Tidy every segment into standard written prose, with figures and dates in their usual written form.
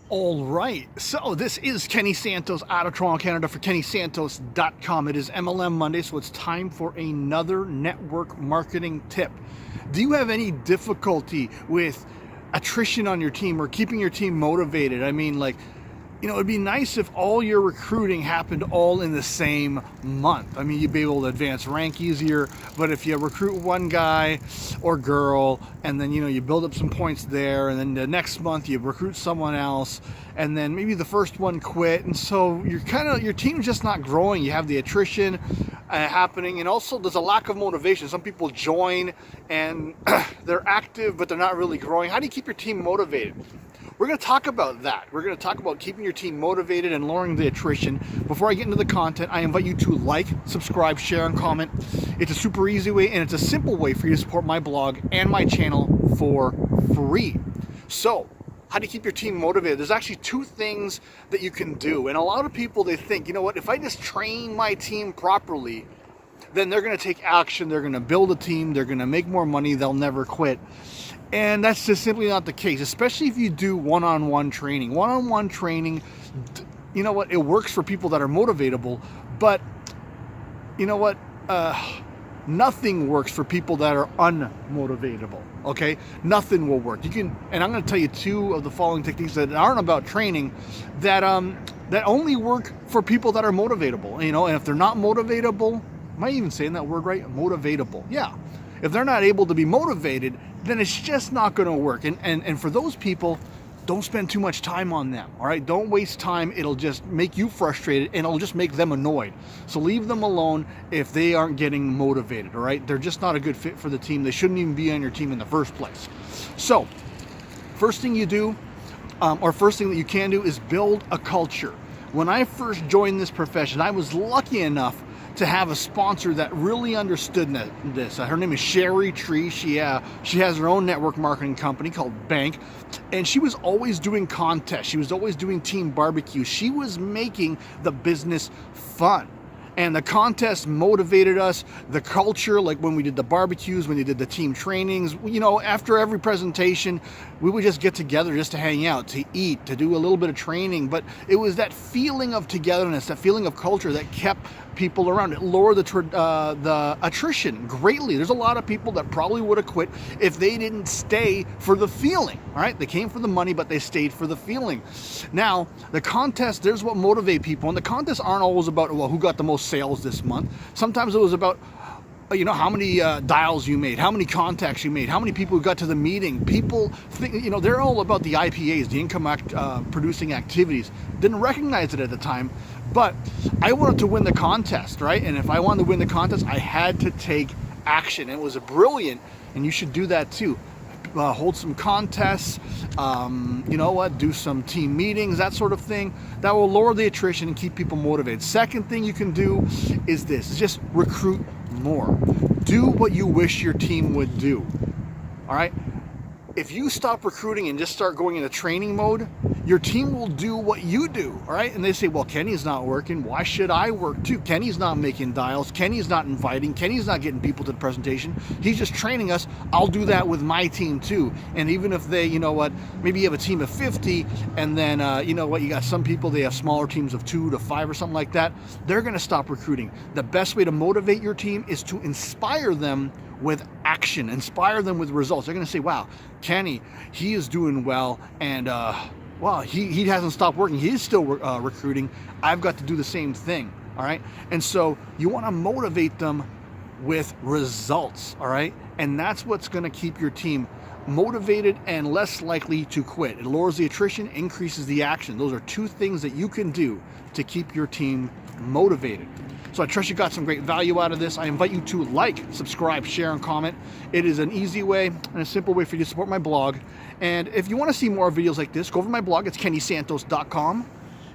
All right, so this is Kenny Santos out of Toronto, Canada for KennySantos.com. It is MLM Monday, so it's time for another network marketing tip. Do you have any difficulty with attrition on your team or keeping your team motivated? I mean, it'd be nice if all your recruiting happened all in the same month. I mean, you'd be able to advance rank easier, but if you recruit one guy or girl and then, you build up some points there, and then the next month you recruit someone else, and then maybe the first one quit, and so your team's just not growing. You have the attrition happening, and also there's a lack of motivation. Some people join and they're active, but they're not really growing. How do you keep your team motivated? We're going to talk about that. We're going to talk about keeping your team motivated and lowering the attrition. Before I get into the content, I invite you to like, subscribe, share, and comment. It's a super easy way, and it's a simple way for you to support my blog and my channel for free. So, how do you keep your team motivated? There's actually two things that you can do. And a lot of people, they think, you know what, if I just train my team properly, then they're going to take action, they're going to build a team, they're going to make more money, they'll never quit. And that's just simply not the case, especially if you do one-on-one training. One-on-one training, you know what, it works for people that are motivatable, but you know what, nothing works for people that are unmotivatable, okay? Nothing will work. And I'm going to tell you two of the following techniques that aren't about training that only work for people that are motivatable, and if they're not motivatable, am I even saying that word right? Motivatable, yeah. If they're not able to be motivated, then it's just not going to work. And for those people, don't spend too much time on them, all right? Don't waste time. It'll just make you frustrated, and it'll just make them annoyed. So leave them alone if they aren't getting motivated, all right? They're just not a good fit for the team. They shouldn't even be on your team in the first place. So first thing you do, or first thing that you can do, is build a culture. When I first joined this profession, I was lucky enough to have a sponsor that really understood this. Her name is Sherry Tree. She has her own network marketing company called Bank, and she was always doing contests. She was always doing team barbecues. She was making the business fun. And the contest motivated us. The culture, like when we did the barbecues, when we did the team trainings, after every presentation, we would just get together just to hang out, to eat, to do a little bit of training. But it was that feeling of togetherness, that feeling of culture that kept people around. It lowered the attrition greatly. There's a lot of people that probably would have quit if they didn't stay for the feeling, all right? They came for the money, but they stayed for the feeling. Now, the contest, there's what motivate people. And the contests aren't always about, well, who got the most sales this month. Sometimes it was about, how many dials you made, how many contacts you made, how many people got to the meeting. People think, they're all about the IPAs, the income producing activities. Didn't recognize it at the time, but I wanted to win the contest, right? And if I wanted to win the contest, I had to take action. It was brilliant, and you should do that too. Hold some contests, do some team meetings, that sort of thing. That will lower the attrition and keep people motivated. Second thing you can do is just recruit more. Do what you wish your team would do, all right? If you stop recruiting and just start going into training mode, your team will do what you do, all right? And they say, well, Kenny's not working. Why should I work too? Kenny's not making dials. Kenny's not inviting. Kenny's not getting people to the presentation. He's just training us. I'll do that with my team too. And even if they, maybe you have a team of 50, and then, you got some people, they have smaller teams of 2 to 5 or something like that. They're going to stop recruiting. The best way to motivate your team is to inspire them with action, inspire them with results. They're going to say, wow, Kenny, he is doing well, and wow, he hasn't stopped working. He is still recruiting. I've got to do the same thing, all right? And so you want to motivate them with results, all right? And that's what's going to keep your team motivated and less likely to quit. It lowers the attrition, increases the action. Those are two things that you can do to keep your team motivated. So I trust you got some great value out of this. I invite you to like, subscribe, share, and comment. It is an easy way and a simple way for you to support my blog. And if you want to see more videos like this, go over to my blog. It's KennySantos.com.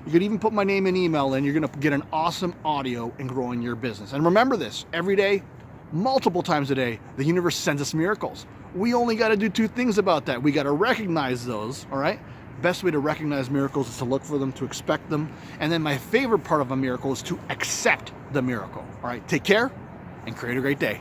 You could even put my name and email in. You're going to get an awesome audio in growing your business. And remember this, every day, multiple times a day, the universe sends us miracles. We only got to do two things about that. We got to recognize those, all right? Best way to recognize miracles is to look for them, to expect them. And then my favorite part of a miracle is to accept the miracle. All right, take care and create a great day.